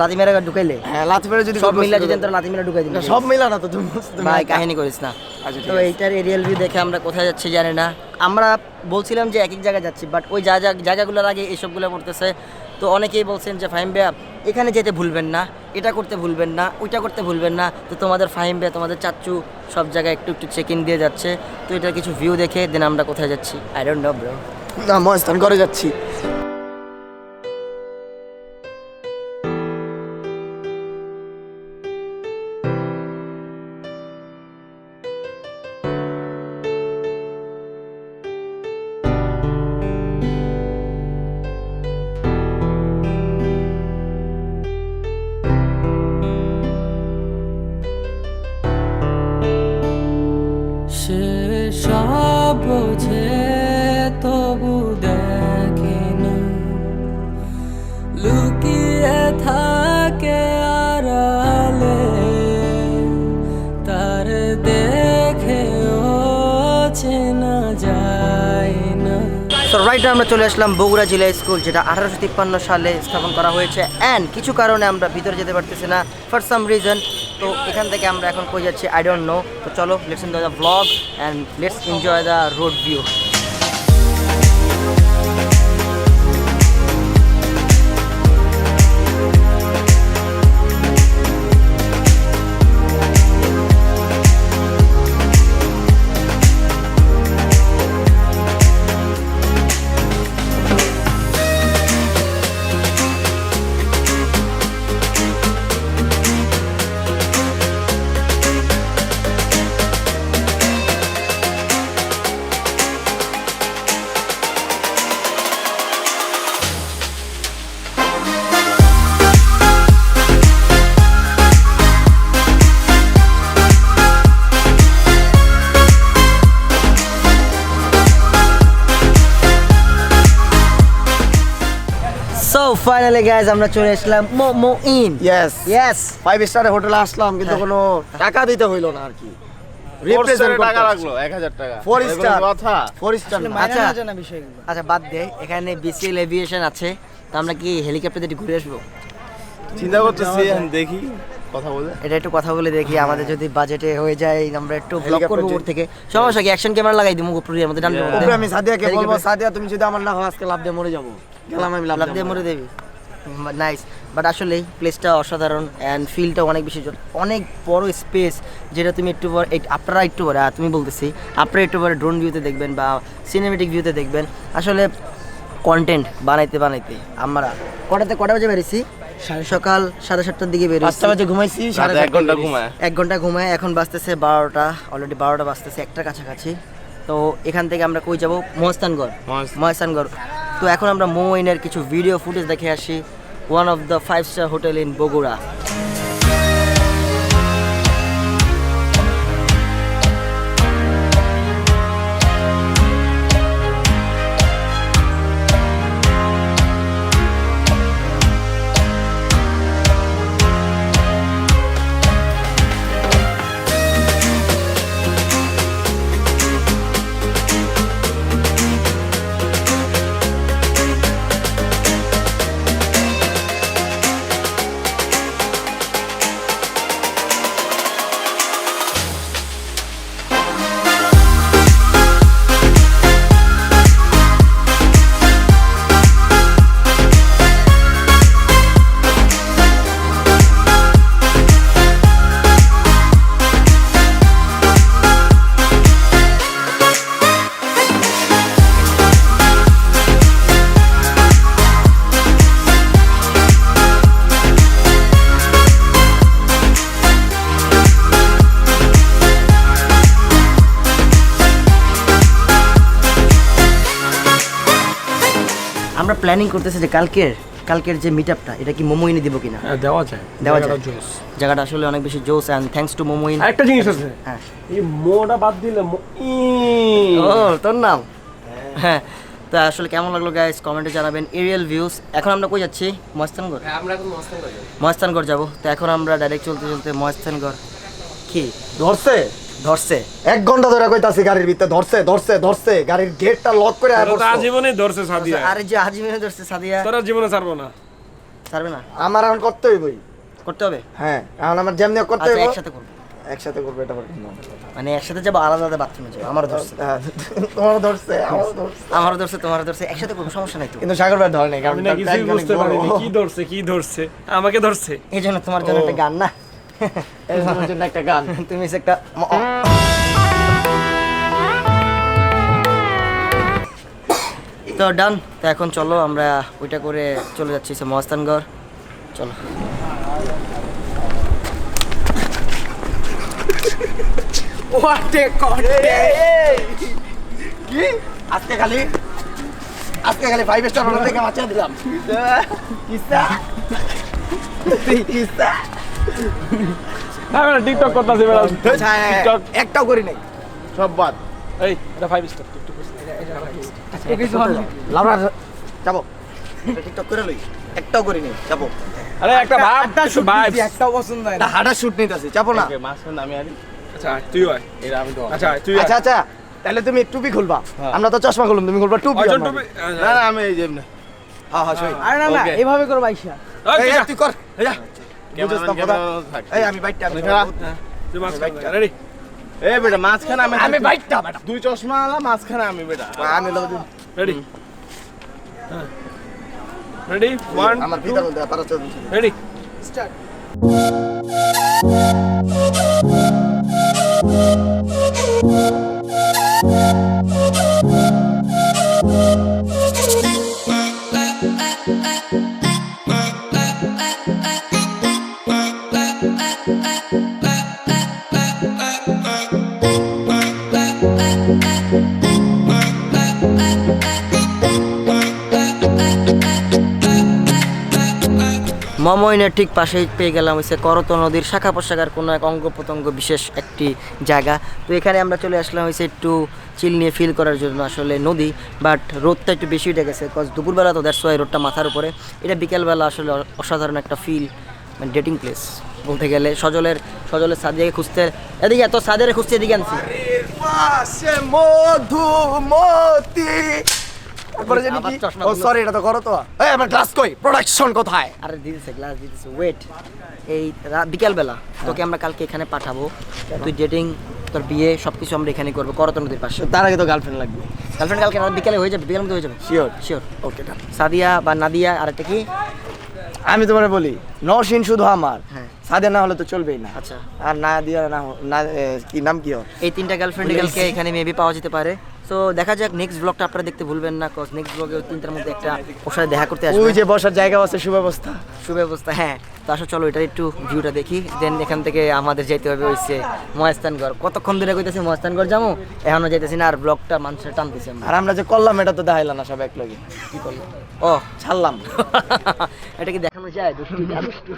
লাথি মেরে ঢুকাইলে হ্যাঁ, লাথি মেরে যদি সব মিলা যদি তোর লাথি মেরে ঢুকাই দিবি। সব মিলা না তো তুমি ভাই কাহিনী করিস না। আচ্ছা, ঠিক তো আছে। এইটার এরিয়াল ভিউ দেখে আমরা কোথায় যাচ্ছি জানি না। আমরা বলছিলাম যে এক এক জায়গায় যাচ্ছি, বাট ওই জায়গাগুলোর আগে এইসবগুলো পড়তেছে। তো অনেকেই বলছেন যে ফাহিম ভাইয়া এখানে যেতে ভুলবেন না, এটা করতে ভুলবেন না, ওইটা করতে ভুলবেন না। তো তোমাদের ফাহিম ভাইয়া, তোমাদের চাচ্চু সব জায়গায় একটু একটু চেক ইন দিয়ে যাচ্ছে। তো এটার কিছু ভিউ দেখে দেন আমরা কোথায় যাচ্ছি, আই ডোন্ট নো ব্রো। না মস্তান করে যাচ্ছি। সে সব বোঝে তবু দেখে না, লুকিয়ে থাকে আড়ালে, তার দেখেও চেনা যায় না। সো রাইট আমরা চলে আসলাম বগুড়া জেলা স্কুল, যেটা 1853 সালে স্থাপন করা হয়েছে। অ্যান্ড কিছু কারণে আমরা ভিতরে যেতে পারতেছি না, ফর সাম রিজন। তো এখান থেকে আমরা এখন কই যাচ্ছি আই ডোন্ট নো। তো চলো let's enjoy the blog and let's enjoy the road view. Finally guys আমরা চলে আসলাম মোমো ইন। ইয়েস ইয়েস 5 স্টারের হোটেলে আসলাম কিন্তু কোনো টাকা দিতে হইলো না আর কি। রিপ্রেজেন্ট টাকা লাগলো 1000 টাকা 4 স্টার কথা 4 স্টার আচ্ছা জানা বিষয়গুলো আচ্ছা বাদ দে, এখানে বিসিএল এভিয়েশন আছে, তো আমরা কি হেলিকপ্টার দিয়ে ঘুরে আসবো? চিন্তা করতেছি এখন দেখি কথা বলে এটা একটু কথা বলে দেখি, আমাদের যদি বাজেটে হয়ে যায় আমরা একটু ব্লগ হেলিকপ্টার করবো উপর থেকে। সমস্যা কি, অ্যাকশন ক্যামেরা লাগাই দিই উপরের মধ্যে ডান ওপরে আমি সাদিয়াকে বলবো, সাদিয়া তুমি যদি আমার না হয় আজকে লাভ দিয়ে মরে যাবো। গেলাম আমি লাভ লাভ দিয়ে মরে দেবি। নাইস, বাট আসলে প্লেসটা অসাধারণ অ্যান্ড ফিলটা অনেক বেশি অনেক বড় স্পেস, যেটা তুমি একটু পর আপনারা একটু পরে তুমি বলতেছি আপনারা একটু পরে ড্রোন ভিউতে দেখবেন বা সিনেমেটিক ভিউতে দেখবেন। আসলে কন্টেন্ট বানাইতে বানাইতে আমরা কটা বাজে বেরিয়েছি? সকাল 7:30টার দিকে বেরিয়েছি। 5টা বাজে ঘুমাইছি, সাথে 1 ঘন্টা ঘুমায় 1 ঘন্টা ঘুমায়, এখন বাজতেছে 12টা, অলরেডি 12টা বাজতেছে, 1টার কাছাকাছি। তো এখান থেকে আমরা কই যাব? মহস্তানগড়। তো এখন আমরা মোমো ইনের কিছু ভিডিও ফুটেজ দেখে আসি, one of the five star hotel in Bogura. আমরা প্ল্যানিং করতেছি যে কালকের যে মিট আপটা, এটা কি মোমো ইনে দিব কিনা? হ্যাঁ দেওয়া যায়, দেওয়া যায়। জায়গাটা জোস। জায়গাটা আসলে অনেক বেশি জোস and thanks to momo in. আরেকটা জিনিস আছে, হ্যাঁ এই মোটা বাদ দিলে ও তোর নাম। হ্যাঁ, তো আসলে কেমন লাগলো গাইস কমেন্টে জানাবেন। Aerial views. এখন আমরা কই যাচ্ছি? মহস্তানগড়। আমরা এখন মহস্তানগড় যাব। তো এখন আমরা ডাইরেক্ট চলতে মহস্তানগড়। কি ধরছে 1 ঘন্টা ধরে কইতাছি গাড়ির ভিতরে ধরছে গাড়ির গেটটা লক করে আর তোরা জীবনে ধরছে সাদিয়া, আরে যে আজিমে ধরছে সাদিয়া, তোরা জীবনে ছাড়বো না। ছাড়বে না, আমার এখন করতে হইবই। করতে হবে। হ্যাঁ এখন আমার যেমনি করতে আচ্ছা হইব, একসাথে করবো, এটা করতে না। মানে একসাথে যাবো, আলাদা আলাদা বাথরুমে যাবো। আমারও ধরছে, তোমার ধরছে, তোমারও ধরছে, একসাথে করবো, সমস্যা নাই তো। কিন্তু সাগর ভাই ধরে নাই, কারণ আমি না কিছুই বুঝতে পারিনি কি ধরছে আমাকে ধরছে। এই জন্য তোমার জন্য একটা গান না, এর জন্য একটা গান। তুমি একটা তো ডান। তো এখন চলো আমরা ওইটা করে চলে যাচ্ছি মহস্তানগড়। চলো। What a content! কি আজকে খালি 5 স্টার হোটেল থেকে মাছা দিলাম। কিস্তা না টিকটক করতেছি বেড়া, টিকটক একটাও করি নাই, সব বাদ। এই এটা 5 স্টার টিকটক লাউরা যাবো, টিকটক করে লই, একটাও করি নাই, যাবো। আরে একটা ভাব, ভাইবস। একটাও পছন্দ হয় না। না হাঁটা শুট নিতেছি, যাবো না। ওকে মাসখান আমি আরি। আচ্ছা তুই আয়, এরা আমি তো আচ্ছা তুই আয়। আচ্ছা আচ্ছা, তাহলে তুমি টুপি খুলবা, আমরা তো চশমা খুললাম, তুমি খুলবা টুপি। আচ্ছা আমার। টুপি, না না আমি এই যে এমনি হ্যাঁ হ্যাঁ সই। আরে না না, Okay. এভাবে করো ভাইসা। এই তুই কর, এই যা। বুঝছ না কথা? থাক। এই আমি বাইকটা আমি খারাপ। তুই মাছ রেডি। এই বেটা মাঝখানে আমি বাইকটা বেটা, দুই চশমা আলা মাঝখানে আমি বেটা। আমি লব রেডি রেডি 1 আমার ভিতর মধ্যে পারা চল। Ready start. মমইনের ঠিক পাশেই পেয়ে গেলাম হচ্ছে করত নদীর শাখা প্রশাখার কোনো এক অঙ্গ প্রত্যঙ্গ বিশেষ একটি জায়গা। তো এখানে আমরা চলে আসলাম হয়েছে একটু চিল নিয়ে ফিল করার জন্য। আসলে নদী, বাট রোদটা একটু বেশি উঠে গেছে, কজ দুপুরবেলা তো দ্যাটস ওয়াই রোদটা মাথার উপরে। এটা বিকেলবেলা আসলে অসাধারণ একটা ফিল, মানে ডেটিং প্লেস বলতে গেলে। সজলের সাদিয়াকে খুঁজতে এদিকে, এত সাদিয়ারে খুঁজতে এদিকে আনছি। পাশে মধুমতি। তারপরে জানি আবার কি? চশমা ও গুলো। সরি, এটা তো করো তো। এই আমার গ্লাস কই? প্রোডাকশন কোথায়? আরে দিতেছে গ্লাস দিতেছে, ওয়েট। এই বিকালবেলা তোকে আমরা কালকে এখানে পাঠাবো, তুই ডেটিং, তোর বিয়ে সব কিছু আমরা এখানে করবো করত নদীর পাশে। তার আগে তো গার্লফ্রেন্ড লাগবে। গার্লফ্রেন্ড কালকে আমার বিকালে হয়ে যাবে, বিকালের মধ্যে হয়ে যাবে। শিওর। শিওর। ওকে ডান। সাদিয়া বা নাদিয়া, আর একটা কি? আমি তোমারে বলি, নওশিন শুধু আমার, হ্যাঁ। সাদিয়া না হলে তো চলবেই না। আচ্ছা, আর না দিয়া না কি নাম কি ওর? এই তিনটা গার্লফ্রেন্ড কালকে এখানে মেবি পাওয়া যেতে পারে। সো দেখা যাক, নেক্সট ব্লগটা আপনারা দেখতে ভুলবেন না, কজ নেক্সট ব্লগে ওই তিনটার মধ্যে একটা ওর সাথে দেখা করতে আসবে। ওই যে বসার জায়গা আছে, সুব্যবস্থা। সুব্যবস্থা, হ্যাঁ। তো আসো চলো এটার একটু ভিউটা দেখি, দেন এখান থেকে আমাদের যেতে হবে হচ্ছে মহেস্তানগড়। কতক্ষণ ধরে কইতেছি মহেস্তানগড় যাবো, এখনো যাইতেছি না, আর ব্লগটা মানুষের টানতেছি আমরা। আর আমরা যে করলাম এটা তো দেখাইলাম না সব এক লগে। কি করলো? ও ছাড়লাম। এটা কি দেখানো যায়? দুষ্টু দুষ্টু।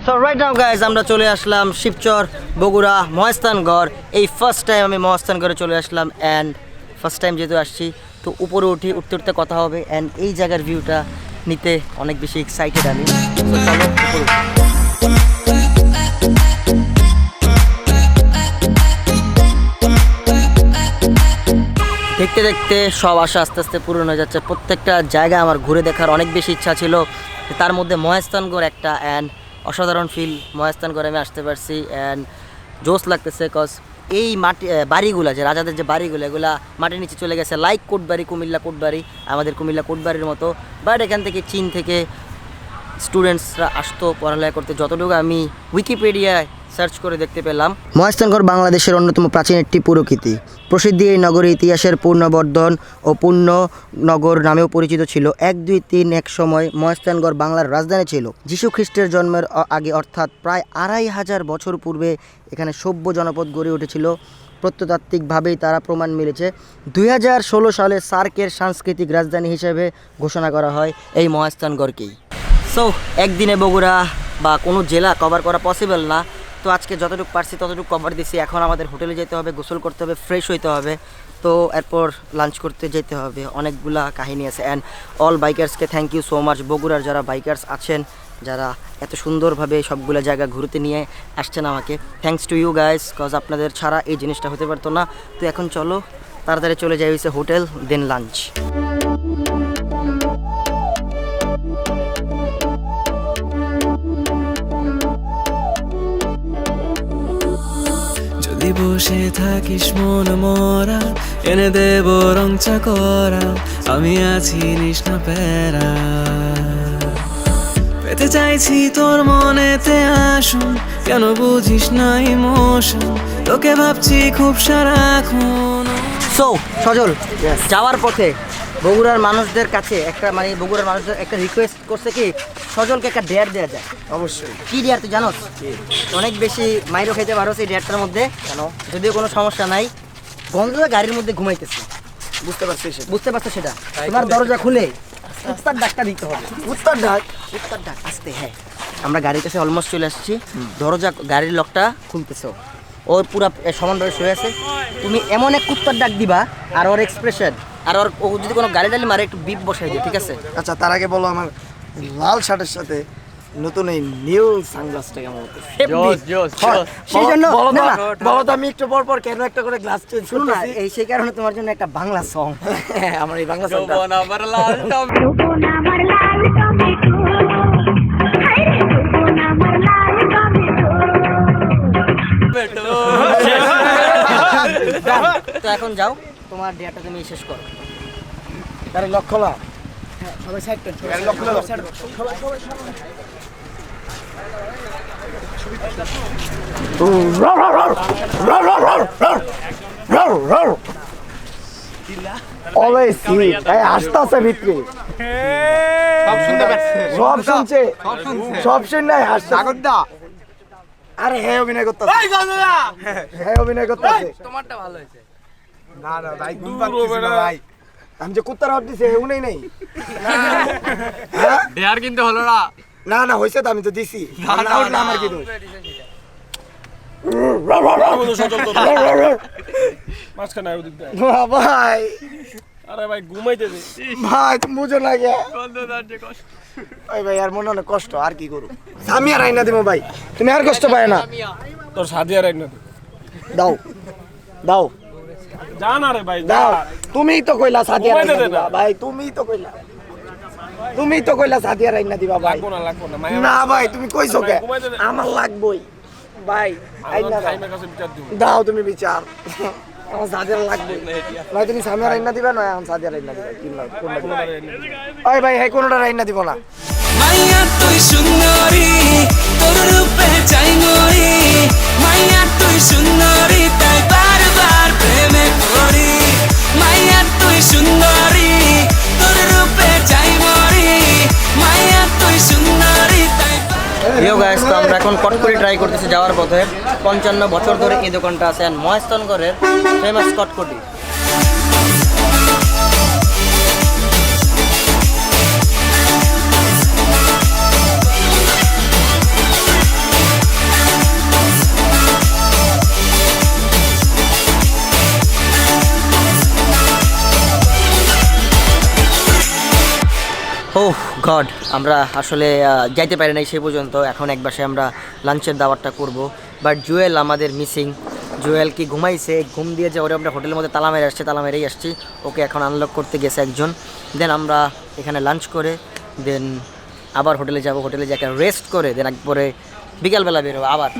সো রাইট নাও গাইজ, আমরা চলে আসলাম শিবচর, বগুড়া, মহেস্তানগড়। এই ফার্স্ট টাইম আমি মহেস্তানগড়ে চলে আসলাম, অ্যান্ড ফার্স্ট টাইম যেহেতু আসছি, তো উপরে উঠতে উঠতে কথা হবে, অ্যান্ড এই জায়গার ভিউটা নিতে অনেক বেশি এক্সাইটেড আমি। So চলো উপরে উঠি। দেখতে দেখতে সব আশা আস্তে আস্তে পূরণ হয়ে যাচ্ছে। প্রত্যেকটা জায়গা আমার ঘুরে দেখার অনেক বেশি ইচ্ছা ছিল, তার মধ্যে মহেস্তানগড় একটা, অ্যান্ড অসাধারণ ফিল। মহেস্তানগড়ে আমি আসতে পারছি, অ্যান্ড জোশ লাগতেছে, কজ এই মাটি বাড়িগুলো, যে রাজাদের যে বাড়িগুলো, এগুলা মাটির নিচে চলে গেছে, লাইক কোটবাড়ি, কুমিল্লা কোটবাড়ি, আমাদের কুমিল্লা কোটবাড়ির মতো। বাট এখান থেকে চীন থেকে স্টুডেন্টসরা আসতো পড়ালেখা করতে, যতটুকু আমি উইকিপিডিয়ায় সার্চ করে দেখতে পেলাম। মহেস্তানগড় বাংলাদেশের অন্যতম প্রাচীন একটি পুরকীর্তি। প্রসিদ্ধি এই নগরী ইতিহাসের পূর্ণবর্ধন ও পূর্ণনগর নামেও পরিচিত ছিল। 1, 2, 3 এক সময় মহেস্তানগড় বাংলার রাজধানী ছিল। যীশু খ্রিস্টের জন্মের আগে, অর্থাৎ প্রায় 2500 বছর পূর্বে এখানে সভ্য জনপদ গড়ে উঠেছিল। প্রত্নতাত্ত্বিকভাবেই তারা প্রমাণ মিলেছে। 2016 সালে সার্কের সাংস্কৃতিক রাজধানী হিসেবে ঘোষণা করা হয় এই মহেস্তানগড়কেই। সো একদিনে বগুড়া বা কোনো জেলা কভার করা পসিবল না, তো আজকে যতটুকু পারছি ততটুকু কভার দিছি। এখন আমাদের হোটেলে যেতে হবে, গোসল করতে হবে, ফ্রেশ হইতে হবে, তো এরপর লাঞ্চ করতে যেতে হবে। অনেকগুলা কাহিনী আছে, অ্যান্ড অল বাইকার্সকে থ্যাংক ইউ সো মাচ। বগুড়ার যারা বাইকার্স আছেন, যারা এত সুন্দরভাবে সবগুলো জায়গা ঘুরতে নিয়ে আসছেন আমাকে, thanks to you guys, cause আপনাদের ছাড়া এই জিনিসটা হতে পারতো না। তো এখন চলো তাড়াতাড়ি চলে যাই হচ্ছে হোটেল, দেন লাঞ্চ। যদি বসে থাকিস মন মরা, এনে দেব রং চাকরা, আমি আছি নিস না প্যারা। পেতে চাইছি তোর মনেতে আসুন, কেন বুঝিস না ইমোশন, তোকে ভাবছি খুব সারাক্ষণ। সো সজল, যাওয়ার পথে বগুড়ার মানুষদের কাছে একটা, মানে বগুড়ার মানুষদের একটা রিকোয়েস্ট করছে কি সজলকে একটা ডেয়ার দেওয়া যায়। অবশ্যই। কি ডেয়ার তুই জানোস? অনেক বেশি মাইরও খেতে পারো এই ডেয়ারটার মধ্যে। কেন? যদিও কোনো সমস্যা নাই, গন্ধ গাড়ির মধ্যে ঘুমাইতেছে, বুঝতে পারছি সেটা। বুঝতে পারছো সেটা? তোমার দরজা খুলে উত্তর ডাকটা দিতে হবে। উত্তর ডাক। উত্তর ডাক আসতে, হ্যাঁ। আমরা গাড়ির কাছে অলমোস্ট চলে আসছি, দরজা গাড়ির লকটা খুলতেছে, ওর পুরা সমানভাবে শুয়ে আছে। তুমি এমন এক কুত্তার ডাক দিবা, আর ওর এক্সপ্রেশন, আর ওর ও যদি কোনো গাড়ি টালি মারে একটু বিপ বসাই দিও, ঠিক আছে? আচ্ছা, তার আগে বলো আমার লাল শার্টের সাথে নতুন এই নিউ সানগ্লাসটা কেমন হতো সেই জন্য না, না, বলো তো আমি একটু পর পর কেন একটা করে গ্লাস চেঞ্জ শুনো না করতেছি এই সেই কারণে তোমার জন্য একটা বাংলা সং হ্যাঁ, আমার এই বাংলা সঙ্গটা যৌবন আমার লাল টমেটো হায়রে যৌবন আমার লাল টমেটো তো এখন যাও তোমার ডেটা তুমি শেষ করো তার লক্ষ্য না সবাই সাইড পেন অলওয়েজ সিট এই আসতেছে ভিতরে সব শুনতে পাচ্ছে সব শুনছে সব শুন নাই হাসছে আগরদা আরে হ্যাঁ অভিনয় করতেছে হ্যাঁ অভিনয় করতেছে তোমারটা ভালো হয়েছে না না ভাই ঘুম পাচ্ছি না ভাই আমি যে কুত্তার হাত দিছে হেউ নেই নাই দেয়ার কিন্তু হলো না না না হইছে তো আমি তো দিছি না উঠলে আমার কি দোষ মাঝখানে ওদিক দিয়ে। ভাই আরে ভাই ঘুমাইতে দে। ভাই তুমি বুঝো না গে ওই ভাই আর মনে অনেক কষ্ট আর কি করু আমি আর আইনা দিব ভাই তুমি আর কষ্ট পায় না তোর সাদিয়া রাখ না দাও দাও যা না রে ভাই যা। দাও তুমিই তো কইলা সাদিয়া ঘুমাইতে রাইনা দে দিবা না। ভাই তুমিই তো কইলা সাদিয়া রাইনা দিবা ভাই লাগবো না মায়া না ভাই তুমি কইছো কে ঘুমাইতে দে। আমার লাগবই ভাই আইনা দাও। টাইমের কাছে বিচার দিব। দাও তুমি বিচার আমার সাদিয়া লাগবে নয় তুমি সামিয়া রাইনা দিবা নয় আমার সাদিয়া রাইনা দিবা কোনটা ওই ভাই হ্যাঁ কোনটা রাইনা দিব না মাইয়া তুই সুন্দরী তোর রূপে চাই গরি মাইয়া তুই সুন্দরী তাই বারবার প্রেমে পড়ি মাইয়া তুই সুন্দরী তোর রূপে চাই গরি মাইয়া তুই সুন্দরী তাই প্রিয় গাইস তো আমরা এখন কটকরি ট্রাই করতেছি যাওয়ার পথে 55 বছর ধরে এই দোকানটা আছে অ্যান্ড মহেশতনগরের ফেমাস কটকটি ওহ গড আমরা আসলে যাইতে পারি নাই সেই পর্যন্ত এখন এক বাসায় আমরা লাঞ্চের দাওয়াতটা করব বাট জুয়েল আমাদের মিসিং জুয়েল কি ঘুমাইছে ঘুম দিয়ে যে ওরে আমরা হোটেলের মধ্যে তালা মেরে আসছে তালা মেরেই আসছি ওকে এখন আনলক করতে গেছে একজন দেন আমরা এখানে লাঞ্চ করে দেন আবার হোটেলে যাব হোটেলে যে একটা রেস্ট করে দেন একবারে বিকালবেলা বেরোবো আবার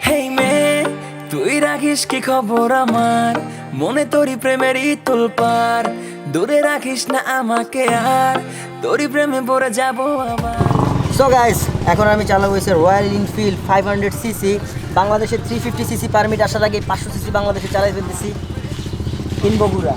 হেই মেয়ে তুই রাখিস কি খবর আমার মনে তোরই প্রেমেরই তোলপার দূরে রাখিস না আমাকে আর তোরই প্রেমে পড়ে যাব আবার সো গাইস এখন আমি চালাবো হয়েছে রয়্যাল এনফিল্ড 500 সিসি বাংলাদেশের 350 সিসি পারমিট আসার আগে 500 সিসি বাংলাদেশে চালাই ফেলতেছি ইন বগুড়া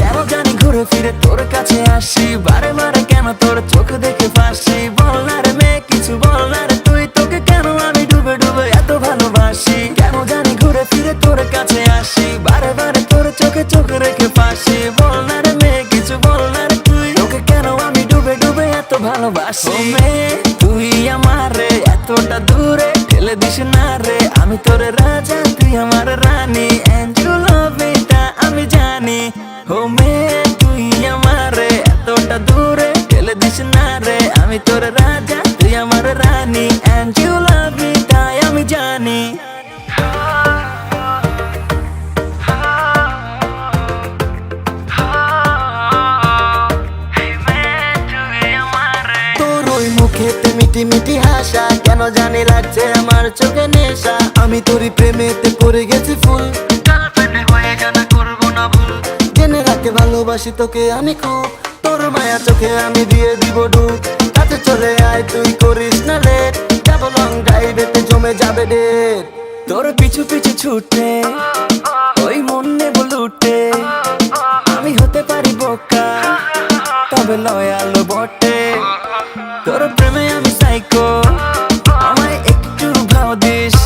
কেন জানি ঘুরে ফিরে তোর কাছে আসি বারে বারে কেন তোর চোখ দেখে ফাঁসি বল না রে মেয়ে কিছু বল না রে তুই তোকে কেন আমি ডুবে ডুবে এত ভালোবাসি কেন জানি ঘুরে ফিরে তোর কাছে আসি বারে বারে তোর চোখে চোখ রেখে ফাঁসি বল না রে মেয়ে কিছু বল না রে তুই তোকে কেন আমি ডুবে ডুবে এত ভালোবাসি ও মেয়ে তুই আমার রে এতটা দূরে ঠেলে দিস না রে আমি তোর রাজা তুই আমার রানী and you love me তা আমি জানি ও মেয়ে তুই আমার রে এতটা দূরে ঠেলে দিস না রে আমি তোর রাজা তুই আমার রানী and you love me তাই আমি জানি তোর ওই মুখেতে মিটি মিটি হাসা কেন জানি লাগছে আমার চোখে নেশা আমি তোরই প্রেমেতে পড়ে গেছি ফুল গার্লফ্রেন্ড হয়ে জানা করবো না ভুল জেনে রাখতে ভালোবাসি তোকে আমি খুব তোর মায়া চোখে আমি দিয়ে দিব ডুব কাছে চলে আয় তুই করিস না লেট যাবো লং ড্রাইভেতে জমে যাবে ডেট তোর পিছু পিছু ছুটে ওই মন নেব লুটে আমি হতে পারি বোকা তবে লয়াল বটে তোর প্রেমে আমি সাইকো আমায় একটু ভাও দিস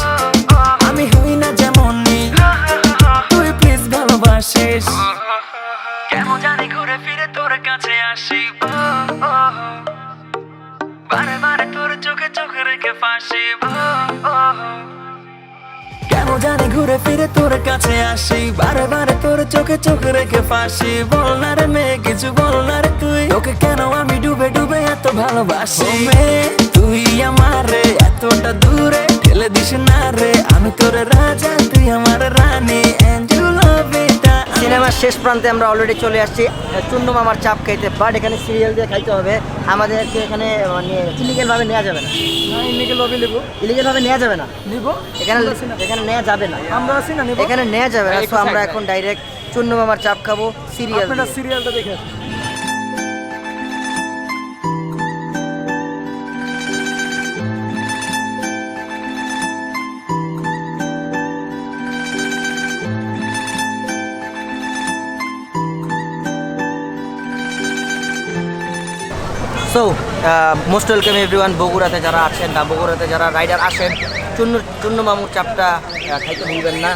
আমি হই না যেমনই তুই প্লিজ ভালোবাসিস কেন জানি ঘুরে ফিরে তোর কাছে আসি বারে বারে তোর চোখে চোখে রেখে ফাঁসি কেন জানি ঘুরে ফিরে তোর কাছে আসি, বারে বারে তোর চোখে চোখ রেখে ফাঁসি। বল না রে মেয়ে কিছু বল না রে তুই, তোকে কেন আমি ডুবে ডুবে এত ভালোবাসি। ও মেয়ে তুই আমারে এতটা দূরে ঠেলে দিস না রে, আমি তোর রাজা তুই আমার রানী, and you love it. সিনেমার শেষ প্রান্তে আমরা অলরেডি চলে আসছি চুন্নু মামার চাপ খাইতে, বাট এখানে সিরিয়াল দিয়ে খাইতে হবে আমাদেরকে। এখানে মানে ইলিগেল ভাবে নেওয়া যাবে না, ইলিগেল ভাবে নেওয়া যাবে না, এখানে এখানে নেওয়া যাবে না, আমরা আছি না, এখানে নেওয়া যাবে না। তো আমরা এখন ডাইরেক্ট চুন্নু মামার চাপ খাবো সিরিয়াল। সিরিয়ালটা দেখে সো মোস্ট ওয়েলকাম এভরিওয়ান। বগুড়াতে যারা আছেন বা বগুড়াতে যারা রাইডার আসেন, চুন্নু মামুর চাপটা খাইতে ভুলবেন না।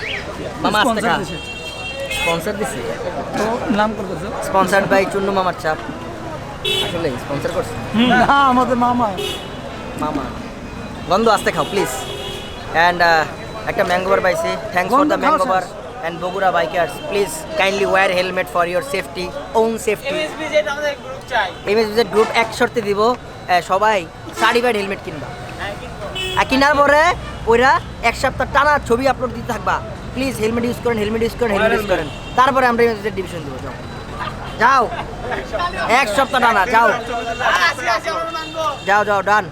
মামা আসতে খা স্পন্সার দিছি, তো নাম করতেছো স্পন্সার্ড বাই চুন্নু মামার চাপ। আসলে স্পন্সার করছে না আমাদের মামা। মামা গন্ধ আসতে খাও প্লিজ। অ্যান্ড একটা ম্যাঙ্গোবার পাইছি, thanks for the mango bar. And Bogura bikers please kindly wear helmet for your safety, own safety. MSBZ group এক শর্তে দিব, সবাই সার্টিফাইড হেলমেট কিনবা, আর কেনার পরে ওইরা এক সপ্তাহ টানা ছবি আপলোড দিতে থাকবা। প্লিজ হেলমেট ইউজ করেন, হেলমেট ইউজ করেন, হেলমেট ইউজ করেন। তারপরে আমরা এমএসবিজেড ডিভিশন দেবো। যাও যাও, এক সপ্তাহ টানা যাও যাও যাও, ডান।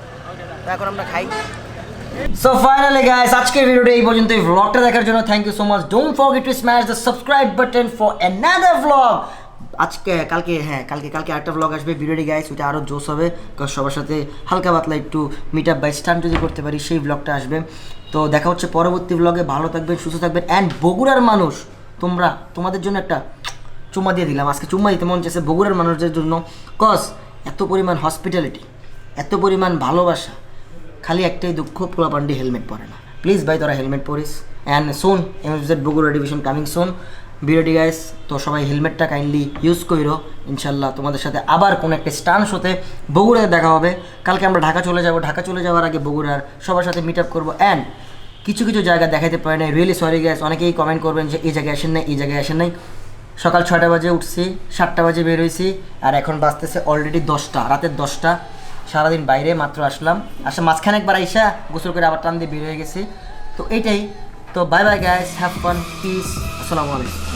এখন আমরা খাই। সো ফাইনালি গাইস, আজকের ভিডিওটা এই পর্যন্ত। এই ভ্লগটা দেখার জন্য thank you so much. Don't forget to smash the subscribe button for another vlog. কালকে আরেকটা ভ্লগ আসবে ভিডিওটি গাইস, ওইটা আরও জোস হবে, কারণ সবার সাথে হালকা পাতলা একটু মিট আপ বাই স্টান্ট যদি করতে পারি, সেই ভ্লগটা আসবে। তো দেখা হচ্ছে পরবর্তী ভ্লগে। ভালো থাকবেন, সুস্থ থাকবেন। অ্যান্ড বগুড়ার মানুষ, তোমাদের জন্য একটা চুম্মা দিয়ে দিলাম আজকে। চুম্মা দিতে মন চাইছে বগুড়ার মানুষদের জন্য, কজ এত পরিমাণ হসপিটালিটি, এত পরিমাণ ভালোবাসা। খালি একটাই দুঃখ, পোলাপান্ডি হেলমেট পরে না। প্লিজ ভাই তোরা হেলমেট পরিস। And soon MSBZ Bogura division coming soon ভিডিওটি গাইস। তো সবাই হেলমেটটা কাইন্ডলি ইউজ করো। ইনশাল্লাহ তোমাদের সাথে আবার কোনো একটা স্টান্স হতে বগুড়াতে দেখা হবে। কালকে আমরা ঢাকা চলে যাব, ঢাকা চলে যাওয়ার আগে বগুড়ার সবার সাথে মিট আপ করবো। অ্যান্ড কিছু কিছু জায়গা দেখাতে পারে না, রিয়েলি সরি গাইস। অনেকেই কমেন্ট করবেন যে এই জায়গায় আসেন নাই, এই জায়গায় আসেন নাই। সকাল 6টা বাজে উঠছি, 7টা বাজে বের হয়েছি, আর এখন বাজতেছে অলরেডি 10টা, রাতের 10টা। সারাদিন বাইরে মাত্র আসলাম, মাঝখানে একবার আইসা গোসল করে আবার টান দিয়ে বের হয়ে গেছি। তো এইটাই। তো bye bye guys, have fun, piece, আসসালামু আলাইকুম।